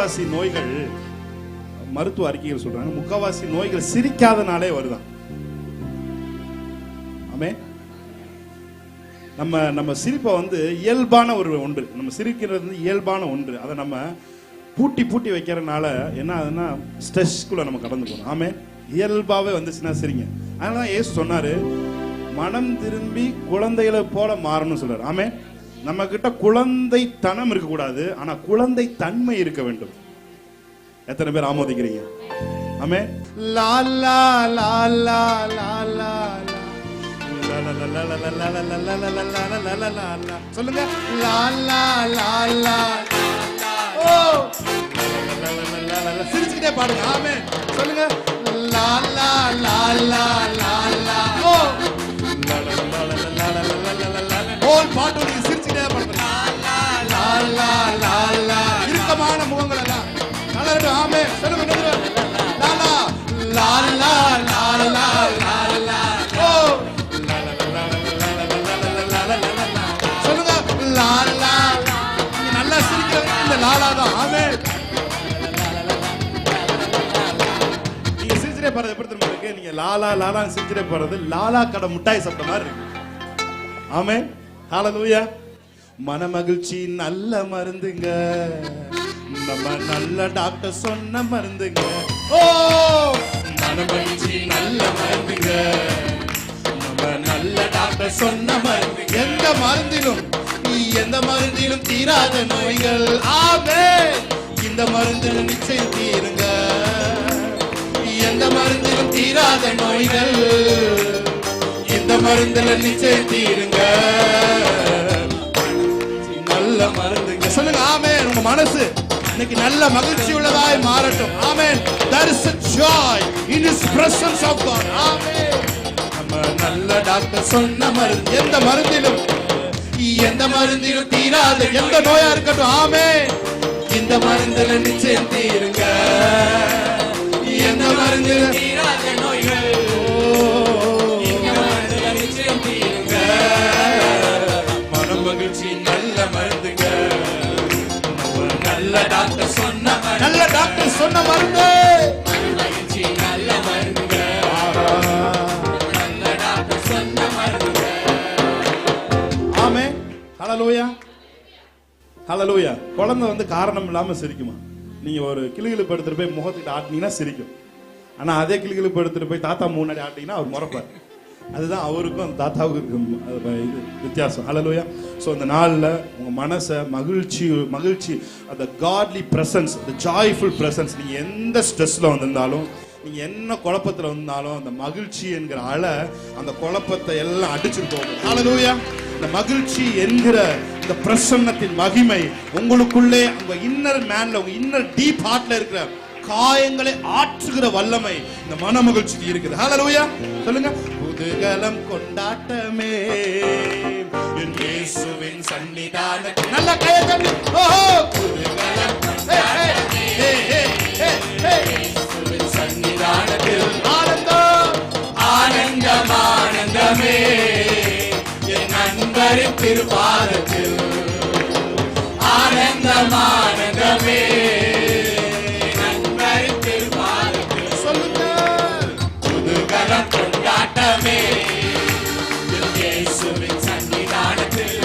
முக்காவாசி நோய்கள், மருத்துவ அறிக்கைகள் சொல்றாங்க, முக்காவாசி நோய்கள் சிரிக்காதனாலே வருதான். ஆமே. நம்ம சிரிப்பை இயல்பான ஒன்று, நம்ம சிரிக்கிறது இயல்பான ஒன்று. அதை நம்ம பூட்டி வைக்கிறதுனால என்ன ஆகுதுன்னா ஸ்ட்ரெஸ்க்குள்ள நம்ம கடந்து போகணும். ஆமே. இயல்பாவே வந்துச்சுன்னா சரிங்க. அதனாலதான் ஏசு சொன்னாரு, மனம் திரும்பி குழந்தைகளை போல மாறணும்னு சொல்றாரு. ஆமே. நம்ம கிட்ட குழந்தைத்தனம் இருக்கக்கூடாது, ஆனா குழந்தை தன்மை இருக்க வேண்டும். எத்தனை பேர் ஆமோதிக்கிறீங்க? ஆமே. லா லா லா லா லா லா சொல்லுங்க. லா லா லா லா. ஓ, சிரிச்சுக்கிட்டே பாடுங்க. ஆமே. சொல்லுங்க. லா லா லா லா லா லா. ஓ, ஹோல் பாட்டு நீங்க சிரிச்சுக்கிட்டே பாடுங்க. லா லா லா லா. இறுக்கமான முகங்கள் எல்லாம் நல்லா இருக்கு. ஆமே. சொல்லுங்க. லா லா லா லா லா லா லா லா. ஓ, சொல்லுங்க. லா லா. நீங்க நல்லா சிரிக்கிறது இந்த லாலா தான். ஆமே. நீங்க சிரிச்சிட்டே போறது எப்படி தெரியுமா இருக்கு? நீங்க லாலா லாலா சிரிச்சிட்டே போறது லாலா கடை முட்டாய் சாப்பிட்ட மாதிரி இருக்கு. ஆமே. ஹல்லேலூயா. மனமகிழ்ச்சி நல்ல மருந்துங்க, நம்ம நல்ல டாக்டர் சொன்ன மருந்துங்க. ஓ, மனமகிழ்ச்சி நல்ல மருந்துங்க, நம்ம நல்ல டாக்டர் சொன்ன மருந்து. எந்த மருந்திலும் தீராத நோய்கள். ஆமே. இந்த மருந்து நிச்சயம் தீருங்க. எந்த மருந்திலும் தீராத நோய்கள், இந்த மருந்துல நிச்சயம் தீருங்க. நல்ல மருந்துங்க. சொல்லுங்க. ஆமே. உங்க மனசு இன்னைக்கு நல்ல மகிழ்ச்சி உள்ளதாய் மாறட்டும். ஆமென். There is a joy in his presence of God. ஆமென். நம்ம நல்ல டாக்டர் சொன்ன மருந்து, எந்த மருந்திலும் தீராத எந்த நோயா இருக்கட்டும். ஆமென். இந்த மருந்துல நிச்சயம் தீருங்க. எந்த மருந்திலும் தீராத நோய்கள், இந்த மருந்துல நிச்சயம் தீருங்க. மன மகிழ்ச்சி நல்ல மருந்துங்க, நல்ல டாக்டர் சொன்ன மருந்து. மகிழ்ச்சி நல்ல மருந்துங்க, நல்ல டாக்டர் சொன்ன மருந்துங்க. ஆமே. ஹல்லேலூயா. ஹல்லேலூயா. குழந்தை காரணம் இல்லாம சிரிக்குமா? நீங்க ஒரு கிளுகிளுப்பு எடுத்துட்டு போய் முகத்துக்கிட்ட ஆட்டினீங்கன்னா சிரிக்கும். ஆனா அதே கிளுகிளுப்பு எடுத்துட்டு போய் தாத்தா முன்னாடி ஆட்டினீங்கன்னா அவர் முறைப்பார். அதுதான் அவருக்கும் அந்த தாத்தாவுக்கும் இது வித்தியாசம். ஹல்லேலூயா. ஸோ இந்த நாளில் உங்கள் மனசை மகிழ்ச்சி அந்த காட்லி பிரசன்ஸ், அந்த ஜாய்ஃபுல் பிரசன்ஸ், நீங்கள் எந்த ஸ்ட்ரெஸ்ஸில் வந்திருந்தாலும், நீங்கள் என்ன குழப்பத்தில் வந்தாலும், அந்த மகிழ்ச்சி என்கிற அலை அந்த குழப்பத்தை எல்லாம் அடிச்சுட்டு போகும். ஹல்லேலூயா. இந்த மகிழ்ச்சி என்கிற இந்த பிரசன்னத்தின் மகிமை உங்களுக்குள்ளே, உங்க இன்னர் மேன்ல, உங்க இன்னர் டீப் ஹார்ட்ல இருக்கிற காயங்களை ஆற்றுகிற வல்லமை இந்த மன மகிழ்ச்சிக்கு இருக்குது. ஹல்லேலூயா. சொல்லுங்க. புதுகலம் கொண்டாட்டமே என் இயேசுவின் சன்னிதானத்தில். நல்ல கையை தட்டி. ஓஹோ. புதுகலம் கொண்டாட்டமே இயேசுவின் சன்னிதானத்தில். ஆனந்தம் ஆனந்தம் ஆனந்தமே என் நண்பரின் திருப்பாதத்தில். ஆனந்தம் ஆனந்தமே நண்பரின் திருப்பாதத்தில். சொல்லுங்க. புதுகலம் கொண்டாட்டமே இயேசுவின் சன்னிதானத்தில்.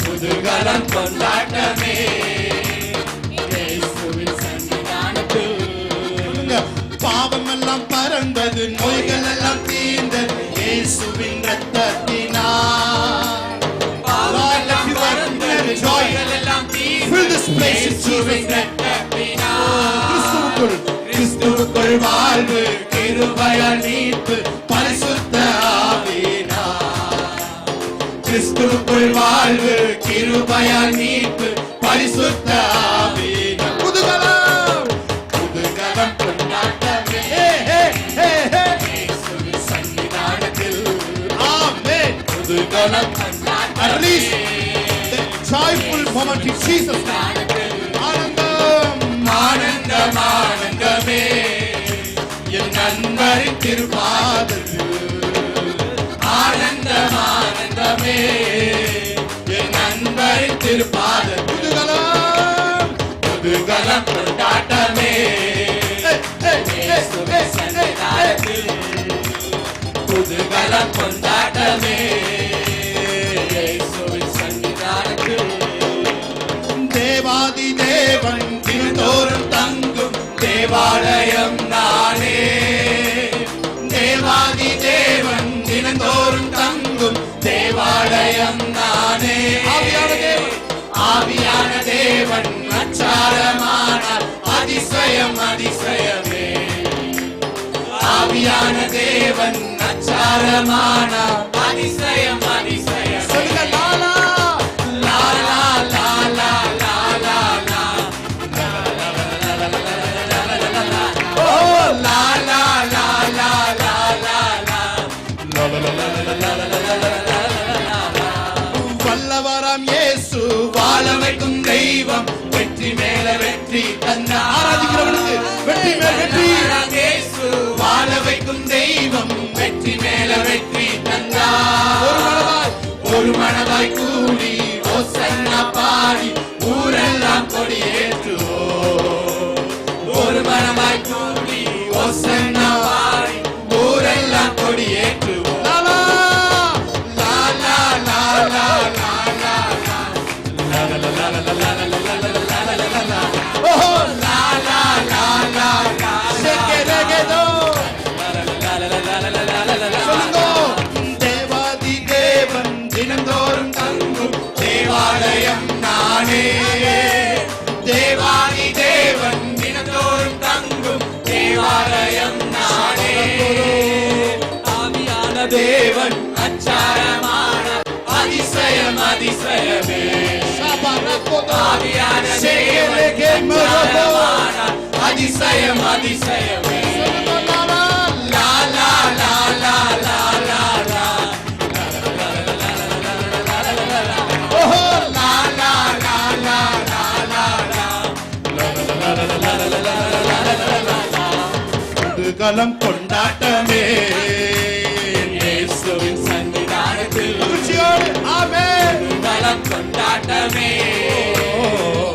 புதுகலம் கொண்டாட்டமே இயேசுவின் சன்னிதானத்தில். சொல்லுங்க. பாவம் எல்லாம் பறந்தது, நோய்கள் எல்லாம் தீர்ந்தது இயேசுவின் ரத்தத்தினால். பாவம் பறந்தது, நோய்கள் எல்லாம் தீர்ந்தது இயேசுவின் ரத்தத்தினால். கிறிஸ்துவுக்குள் வாழ்வு, கிருபையால் மீட்பு, பரிசுத்த ஆவியினால். கிறிஸ்துவுக்குள் வாழ்வு, கிருபையால் மீட்பு, பரிசுத்த ஆவியினால். புதுகலம் கொண்டாட்டமே இயேசுவின் சன்னிதானத்தில். ஆமென். புதுகலம் கொண்டாட்டமே. The joyful moment in Jesus. ஆனந்தம் ஆனந்தம் ஆனந்தமே என் நண்பரின் திருப்பாதத்தில். ஆனந்தம் ஆனந்தமே என் நண்பரின் திருப்பாதத்தில். புதுகலம் புதுகலம் கொண்டாட்டமே இயேசுவின் சன்னிதானத்தில் புதுகலம் கொண்டாட்டமே இயேசுவின் சன்னிதானத்தில் தேவாதி தேவன் தினந்தோறும் தங்கும் தேவாலயம் நானே தேவாதி தேவன் தினந்தோறும் தங்கும் தேவாலயம் நானே ஆவியான தேவன் அச்சாரமானார் அதிசயம் அதிசயமே ஆவியான தேவன் அச்சாரமானார் அதிசயம் அதிசயம் சொல்லுங்க லாலா லாலா லாலா லாலா ஓ லாலா லாலா லாலா வல்லவராம் இயேசு வாழ வைக்கும் தெய்வம் வெற்றி மேல வெற்றி தந்த ஆராதிக்கிறவனுக்கு வெற்றி மேல் வெற்றி இயேசு வாழ வைக்கும் தெய்வம் வெற்றி மேல வெற்றி தந்தார் ஒரு மனதாய் கூடி ஓசன்னா பாடி ஊரெல்லாம் கொடியேற்றுவோம் ஒரு மனதாய் கூடி ஓசன்னா பாடி ஊரெல்லாம் கொடியேற்றுவோம் லாலா லாலா லாலா லாலா ஓஹோ லாலா லாலா செகரகதோ சொல்லுங்க தேவாதி தேவன் தினந்தோறும் தங்கும் தேவாலயம் நானே தேவாதி தேவன் தினந்தோறும் தங்கும் தேவாலயம் நானே ஆவியான தேவன் அச்சாரமான அதிசயம் அதிசயமே ஆவியான தேவன் அச்சாரமான அதிசயம் அதிசயமே லாலா லாலா லாலா லாலா ஓஹோ லாலா லாலா லாலா புதுகலம் கொண்டாட்டமே இயேசுவின் சன்னிதானத்தில் மகிழ்ச்சியோடு ஆமென் புதுகலம் கொண்டாட்டமே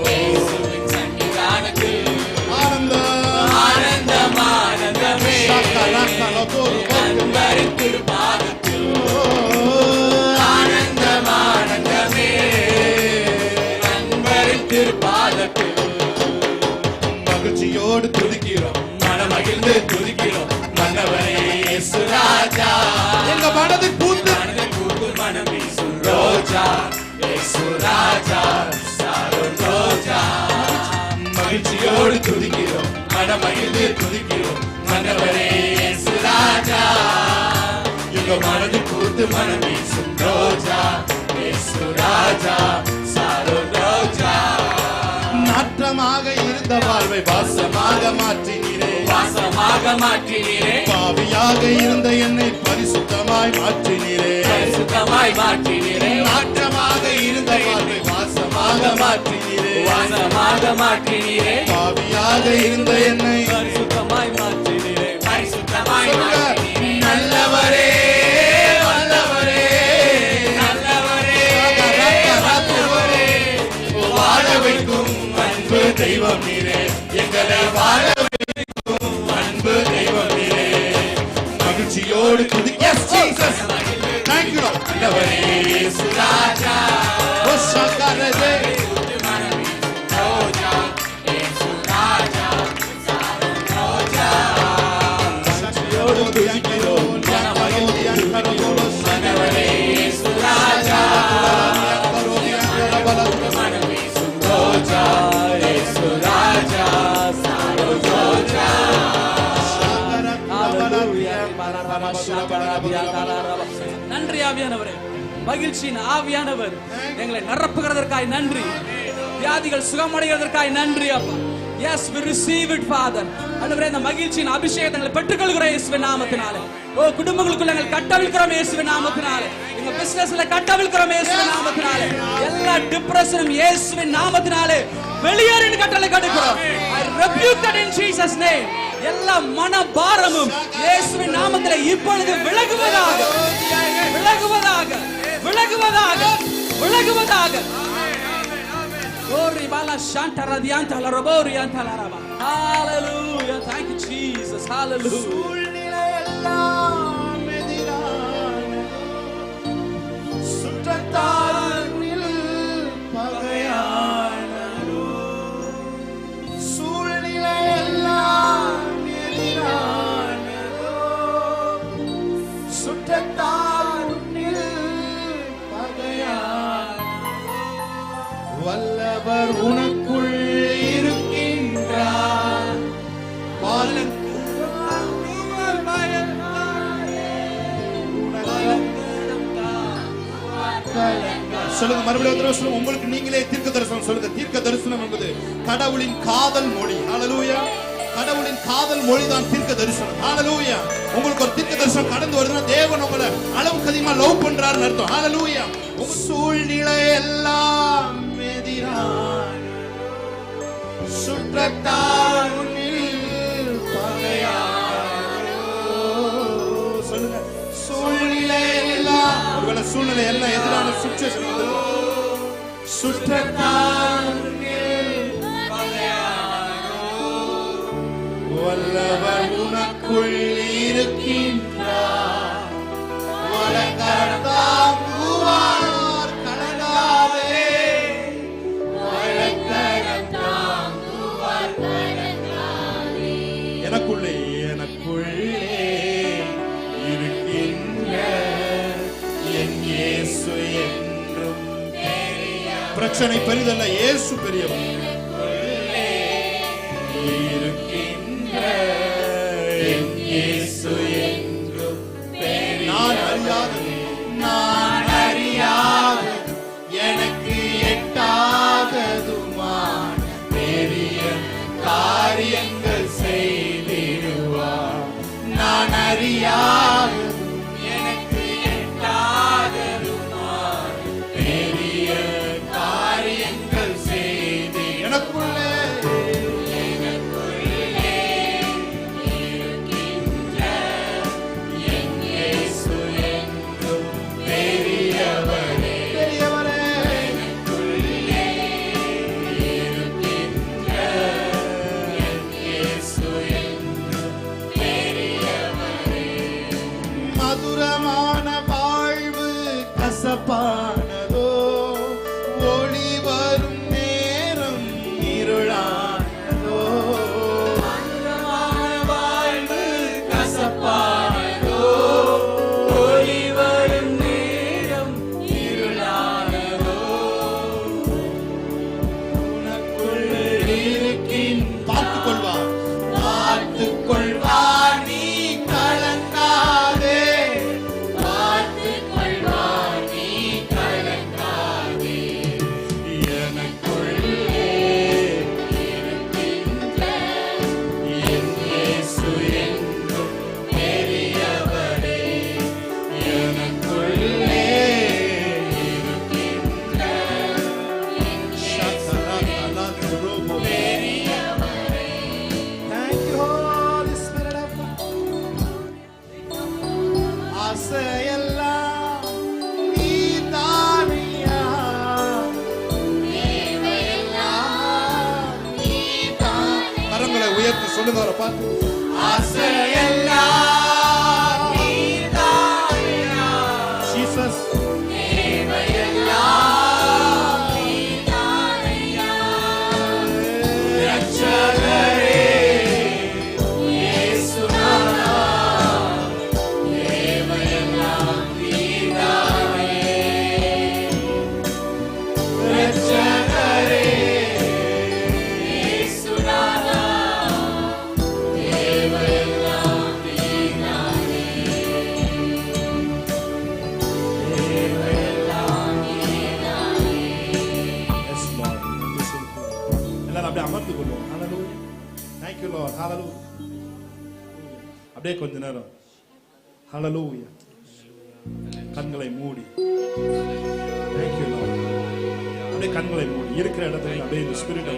இயேசுவின் சன்னிதானத்தில் ஆனந்தம் ஆனந்தம் ஆனந்தமே அன்பரின் திருப்பாதத்தில் ஆனந்தம் ஆனந்தமே அன்பரின் திருப்பாதத்தில் மகிழ்ச்சியோடு துதிக்கிறோம் மனமகிழ்ந்து துதிக்கிறோம் மன்னவரே இயேசு ராஜா எங்க மனது பூந்து மனதில் பூத்து மனம் வீசும் ரோஜா இயேசு ராஜா சாரோன் ரோஜா மகிழ்ச்சியோடு துதிக்கிறோம் மனமகிழ்ந்து துதிக்கிறோம் மன்னவரே இயேசு ராஜா எங்க மனதில் பூத்து மனம் வீசும் ரோஜா இயேசு ராஜா சாரோன் ரோஜா நாற்றமாக இருந்த வாழ்வை வாசமாக மாற்றினீரே வாசமாக மாற்றினீரே பாவியாக இருந்த என்னை பரிசுத்தமாய் மாற்றினீரே பரிசுத்தமாய் மாற்றினீரே நாற்றமாக இருந்த வாழ்வை வாசமாக மாற்றினீரே வாசமாக மாற்றினீரே பாவியாக இருந்த என்னை பரிசுத்தமாய் மாற்றினீரே பரிசுத்தமாய் சொல்லுங்க. மாற்றினீரே நல்லவரே வல்லவரே நல்லவரே நல்லவரே வாழ வைக்கும் அன்பு தெய்வம் நீரே எங்களை வாழ வைக்கும் அன்பு தெய்வம் நீரே மகிழ்ச்சியோடு துதி Yes, Jesus. Thank you, Lord. நல்லவரே இயேசு ராஜா ஓ சங்கரதே ரோஜா இயேசு ராஜா ரோஜா மகிழ்ச்சியோடு துதிக்கிறோம் மனவரே இயேசு ராஜா மனம் வீசும் ரோஜா இயேசு ராஜா சாரோ ரோஜா நன்றி ஆவியானவரே, மகிழ்ச்சியின் ஆவியானவர் எங்களை நிரப்புகிறதற்காய் நன்றி, வியாதிகள் சுகமடைகிறதற்காய் நன்றி அப்பா. Yes, we receive it, Father. ஆண்டவரே, இந்த மகிழ்ச்சியின் அபிஷேகத்தை நாங்கள் பெற்றுக்கொள்கிறோம் இயேசுவின் நாமத்தினாலே. ஓ குடும்பங்களுக்குள்ள நாங்கள் கட்டவிழ்க்கிறோம் இயேசுவின் நாமத்தினாலே. எங்க பிசினஸ்ல கட்டவிழ்க்கிறோம் இயேசுவின் நாமத்தினாலே. எல்லா டிப்ரஷனும் இயேசுவின் நாமத்தினாலே வெளியேறின கட்டளை கொடுக்கிறோம். I rebuke that in Jesus name. எல்லா மன பாரமும் இயேசுவின் நாமத்திலே இப்பொழுது விலகுவதாக, விலகுவதாக, விலகுவதாக, விலகுவதாக. Ori bala shanta radianta la robori anta la raba. Hallelujah. Thank you, Jesus. Hallelujah. சூழ்நிலை எல்லாம் எதிரானதோ, சுற்றத்தாரில் பகையானதோ, சூழ்நிலை எல்லாம் எதிரானதோ, சுற்றத்தாரில் பகையானதோ, வல்லவர் உனக்குள் இருக்கின்றார். சொல்லுங்க, மறுபடியும் சொல்லுங்க. உங்களுக்கு நீங்களே தீர்க்க தரிசனம் சொல்லுங்க. தீர்க்க தரிசனம் என்பது கடவுளின் காதல் மொழி. ஹalleluya. கடவுளின் காதல் மொழி தான் தீர்க்க தரிசனம். ஹalleluya. உங்களுக்கு ஒரு தீர்க்க தரிசனம் கடந்து வருதுன்னா தேவன் உங்களை அளவுக்கு அதிகமா லவ் பண்றாருன்னு அர்த்தம். ஹalleluya. உங்க சூழ்நிலை எல்லாம் எதிரான சுற்றத்தார் முன்னில் பகையானதோ. சொல்லுங்க, சூழ்நிலை எல்லாம், ஒருவேளை சூழ்நிலை எல்லாம் எதிரான சுச்சுவேஷன் வந்து சுற்றத்தார் முன்னில் பகையானதோ, வல்லவர் உனக்குள் இருக்கின்றார். வழக்கரம் தாங்குவார் கலங்காதே, வழக்கரம் தாங்குவார் கலங்காதே. எனக்குள்ளே இருக்கின்ற என் இயேசு என்றும் பெரியவர். பிரச்சனை பெரிதல்ல, இயேசு பெரியவர். இருக்கின்ற என் இயேசு என்றும் பெரியவர். நான் அறியாதது எனக்கு எட்டாததுமான பெரிய காரியங்கள் செய்திடுவார். நான் அறியாதது எனக்கு எட்டாததுமான பெரிய காரியங்கள் செய்து எனக்குள்ளே இருக்கின்ற என் இயேசு என்றும் பெரியவரே. பெரியவரே, எனக்குள்ளே இருக்கின்ற என் இயேசு என்றும் பெரியவரே. மதுரமான வாழ்வு கசப்பானதோ, ஒளி வரும் நேரம் இருளானதோ. மதுரமான வாழ்வு கசப்பானதோ, ஒளி வரும் நேரம் இருளானதோ. உனக்குள் இருக்கின் பார்த்துக்கொள்வார், பார்த்துக்கொள்வார். நீ கலங்காதே, பார்த்துக்கொள்வார். நீ கலங்காதே. எனக்குள்ளே இருக்கின்ற என் இயேசு என்றும் பெரியவரே. எனக்குள்ளே இருக்கின்ற பெரியவரே. Thank you, Holy Spirit of God. ஆசையெல்லாம் நீதானையா, தேவையெல்லாம் நீதானையா. கரங்களை உயர்த்தி சொல்லுங்க அவரை பார்த்து. ஆசையெல்லாம் நீதானையா, ஜீசஸ். தேவையெல்லாம் நீதானையா, ரட்சகரே இயேசுநாதா. தேவையெல்லாம் நீதானே, ரட்சகரே இயேசுநாதா. தேவையெல்லாம் நீதானே, தேவையெல்லாம் நீதானே. Yes, Lord. எல்லாரும் அப்படியே அமர்ந்து கொள்வோம். Hallelujah. Thank you, Lord. Hallelujah. அப்படியே கொஞ்ச நேரம் Hallelujah. கண்களை மூடி. Thank you, Lord. அப்படியே கண்களை மூடி இருக்கிற இடத்துல அப்படியே இந்த ஸ்பிரிட்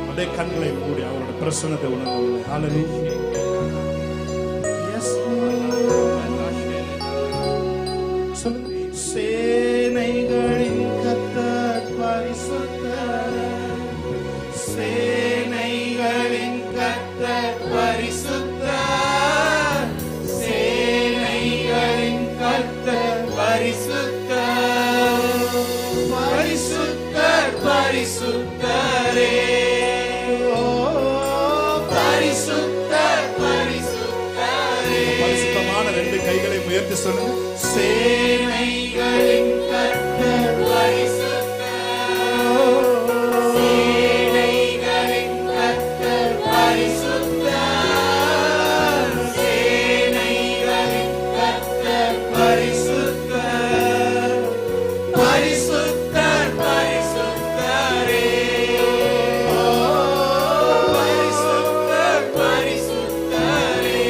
அப்படியே கண்களை மூடி அவரோட பிரசன்னத்தை உணர்ந்து. Hallelujah. Yes, சொல்லுங்க. சேனைகளின் கர்த்தர் பரிசுத்தர், 2 கைகளை உயர்த்தி சொல்லுங்க. சேனைகளின் கர்த்தர் பரிசுத்தர். சேனைகளின் கர்த்தர் பரிசுத்தர். சேனைகளின் கர்த்தர் பரிசுத்தர். பரிசுத்தர் பரிசுத்தரே. பரிசுத்தர் பரிசுத்தரே.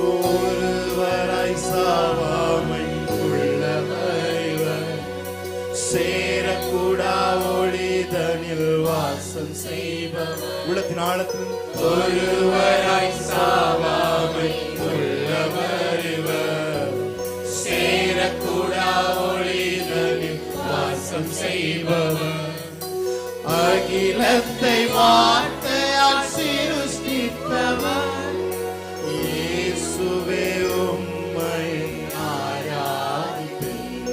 ஒருவராய் சாவாமை உள்ளவர், சேரக்கூடா ஒளிதனில் வாசம் செய்பவர். உள்ளத்தின் ஆழத்தில் ஒருவராய் சாவாமை உள்ளவர் இவர். சேரக்கூடா ஒளிதனில் வாசம் செய்பவர். அகிலத்தை வார்த்தையால் சிருஷ்டித்தவர். இயேசுவே உம்மை ஆராதிப்பேன்.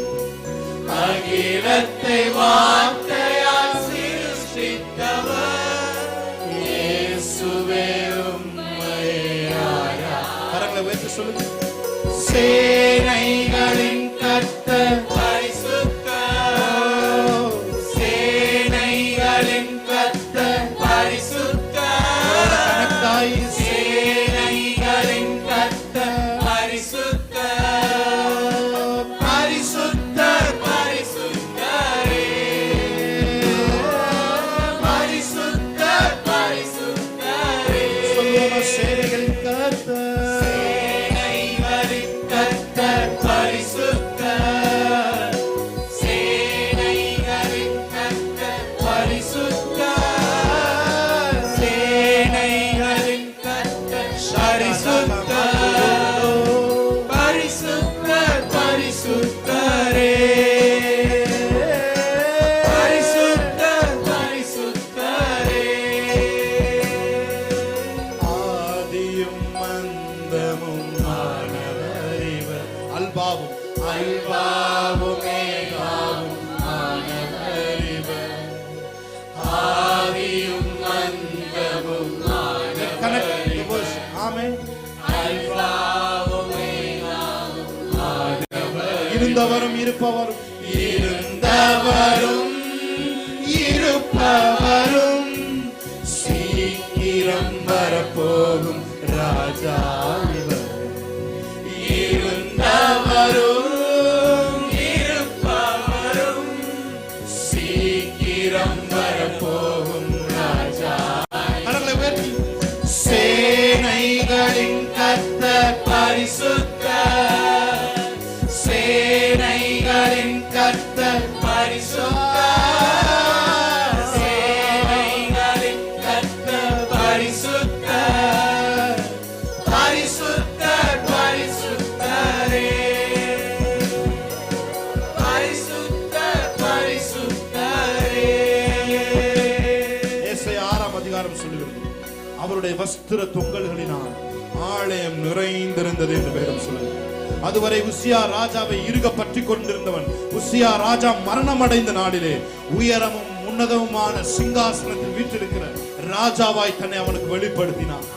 அகிலத்தை வார்த்தையால் சிருஷ்டித்தவர். இயேசுவே உம்மை ஆராதிப்பேன். கரங்களை உயர்த்தி சொல்லுங்க. சேனைகளின் கர்த்தர் பரிசுத்தர். சேனைகளின் கர்த்தர் பரிசுத்தர். சேனைகளின் கர்த்தர் பரிசுத்தர். பரிசுத்தர் பரிசுத்தரே. பரிசுத்தர் பரிசுத்தரே. சேனைகளின் கர்த்தர் சேனைகளின் கர்த்தர் பரிசுத்தர். சேனைகளின் கர்த்தர் பரிசுத்தர். சேனைகளின் கர்த்தர் பரிசுத்தர். பரிசுத்தர் பரிசுத்தரே. பரிசுத்தர் பரிசுத்தரே. ஆதியும் மந்தமும் ஆனவர் இவர். அல்பாவும் அல்பாவும் மேகாவும் ஆனவர் இவர். ஆதியும் அந்தமும் ஆனவர் இவர். ஆமென். அல்பாவும் மேகாவும் ஆனவர். இருந்தவரும் இருப்பவரும் இருந்தவரும் இருப்பவரும் சீக்கிரம் வரப்போகும் ராஜா இவர். இருந்தவரும் இருப்பவரும் சீக்கிரம் வரப்போகும் ராஜா. கரங்களை உயர்த்தி சேனைகளின் கர்த்தர் பரிசுத்தர். சேனைகளின் கர்த்தர் பரிசுத்தர். சேனைகளின் கர்த்தர் பரிசுத்தர். பரிசுத்தர் பரிசுத்தரே. பரிசுத்தர் பரிசுத்தரே. ஏசாயா 6ஆம் அதிகாரம் சொல்லுகிறது, அவருடைய வஸ்திர தொங்கல்களினால் ஆலயம் நிறைந்திருந்தது என்று வேதம் சொல்லுகிறது. அதுவரை உசியா ராஜாவை இறுக பற்றி கொண்டிருந்தவன் உசியா ராஜா மரணம் அடைந்த நாளிலே உயரமும் உன்னதமுமான சிங்காசனத்தில் வீற்றிருக்கிற ராஜாவாய் தன்னை அவனுக்கு வெளிப்படுத்தினான்.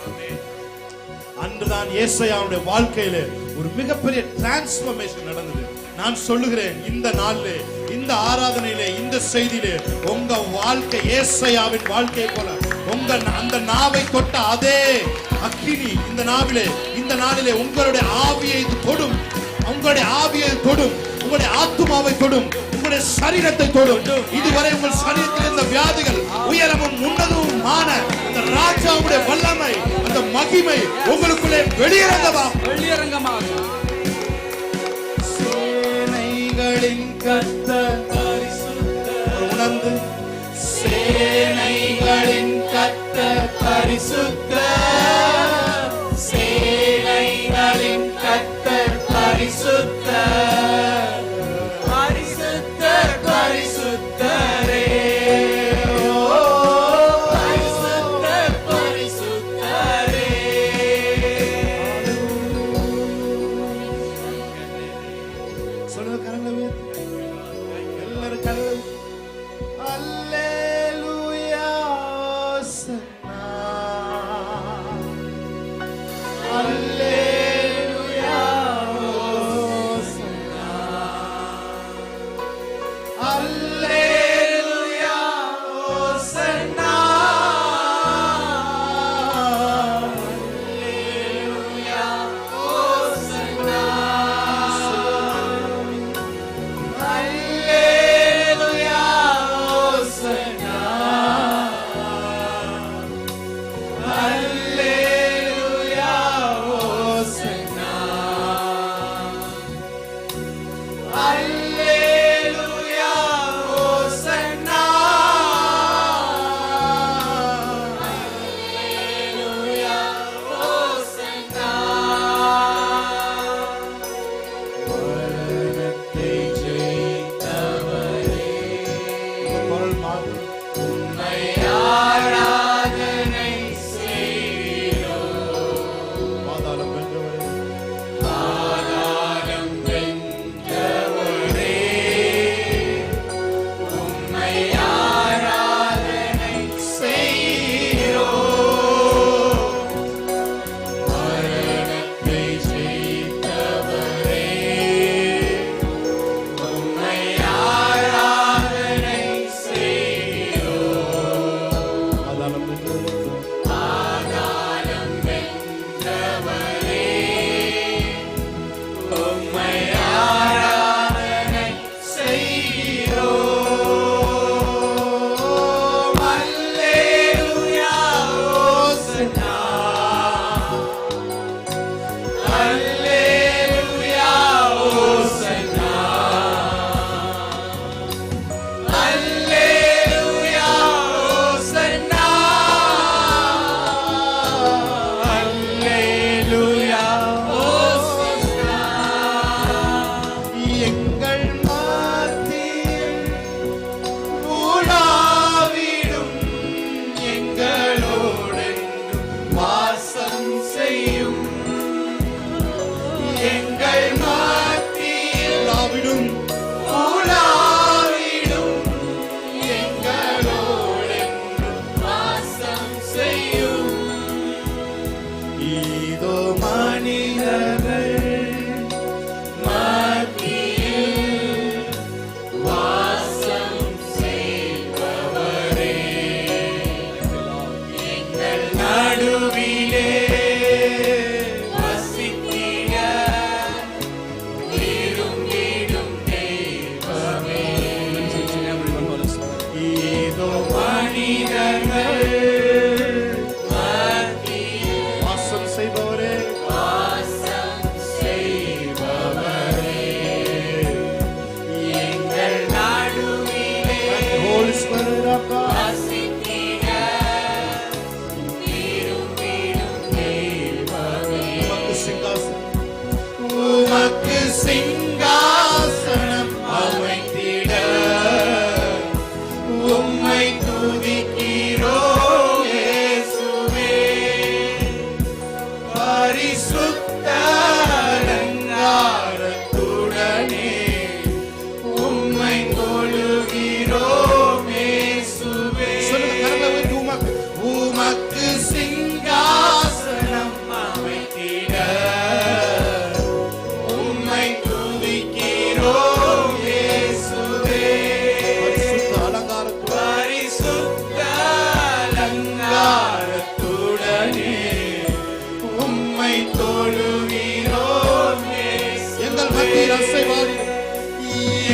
அன்றுதான் ஏசாயாவுடைய வாழ்க்கையிலே ஒரு மிகப்பெரிய டிரான்ஸ்ஃபர்மேஷன் நடந்தது. நான் சொல்லுகிறேன், இந்த நாளிலே, இந்த ஆராதனையிலே, இந்த செய்தியிலே உங்க வாழ்க்கை ஏசாயாவின் வாழ்க்கையை போல உங்க அந்த நாவை தொட்ட அதே அக்கினி இந்த நாளிலே உங்களுடைய ஆவியை தொடும். உங்களுடைய ஆவியை தொடும். உங்களுடைய ஆத்துமாவை தொடும். உங்களுடைய சரீரத்தை தொடும். இதுவரை உங்கள் சரீரத்தில் இருந்த வியாதிகள் உயரமும் உன்னதமுமான அந்த ராஜாவுடைய வல்லமை, அந்த மகிமை உங்களுக்குள்ளே வெளியரங்கமாக சேனைகளின் கர்த்தர் பரிசுத்தர். உணர்ந்து சேனைகளின் கர்த்தர் பரிசுத்தர். சேனைகளின் கர்த்தர் பரிசுத்தர். பரிசுத்தர் பரிசுத்தரே. பரிசுத்தர் பரிசுத்தரே. சொல்லுங்க கரங்களை உயர்த்தி. எல்லாரும் கரங்களை அல்லேலூயா, ஓசன்னா. சிங்காசனம் உமக்கு சிங்காசனம் அமைத்திட உம்மை துதிக்கிறோம் இயேசுவே. பரிசுத்த அலங்காரத்துடனே உம்மை தொழுகிறோம் இயேசுவே. உமக்கு சிங்காசனம் அமைத்திட உம்மை துதிக்கிறோம் இயேசுவே. பரிசுத்த அலங்காரத்துடனே உம்மை தொழுகிறோம் இயேசுவே. எங்கள் மத்தியில் அசைவாடி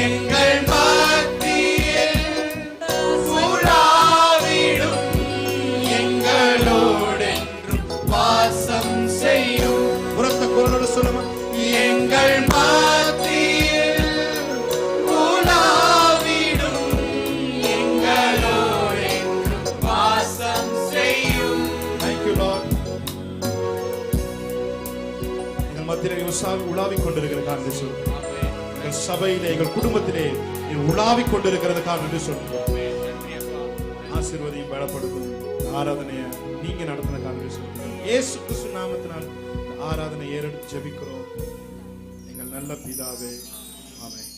எங்கள் மத்தியில் உலாவிடும் எங்களோடென்றும் வாசம் செய்யும். உரத்த குரலோடு சொல்லுமா. எங்கள் மத்தியில் உலாவிடும் எங்களோடென்றும் வாசம் செய்யும். Thank you, Lord. எங்கள் மத்தியிலே உலாவிக் கொண்டிருக்கிறதுக்காக நன்றி சொல்லுங்கள். எங்கள் சபையிலே எங்கள் குடும்பத்திலே நீ உலாவிக் கொண்டிருக்கிறதுக்காக நன்றி சொல்லுங்கள். ஆசீர்வதியும் பலப்படுத்தும் ஆராதனையை நீங்க நடத்தினதுக்காக நன்றி சொல்லுங்கள். இயேசு கிறிஸ்து நாமத்தினால் ஆராதனை ஏறெடுத்து ஜெபிக்கிறோம் எங்கள் நல்ல பிதாவே. ஆமென்.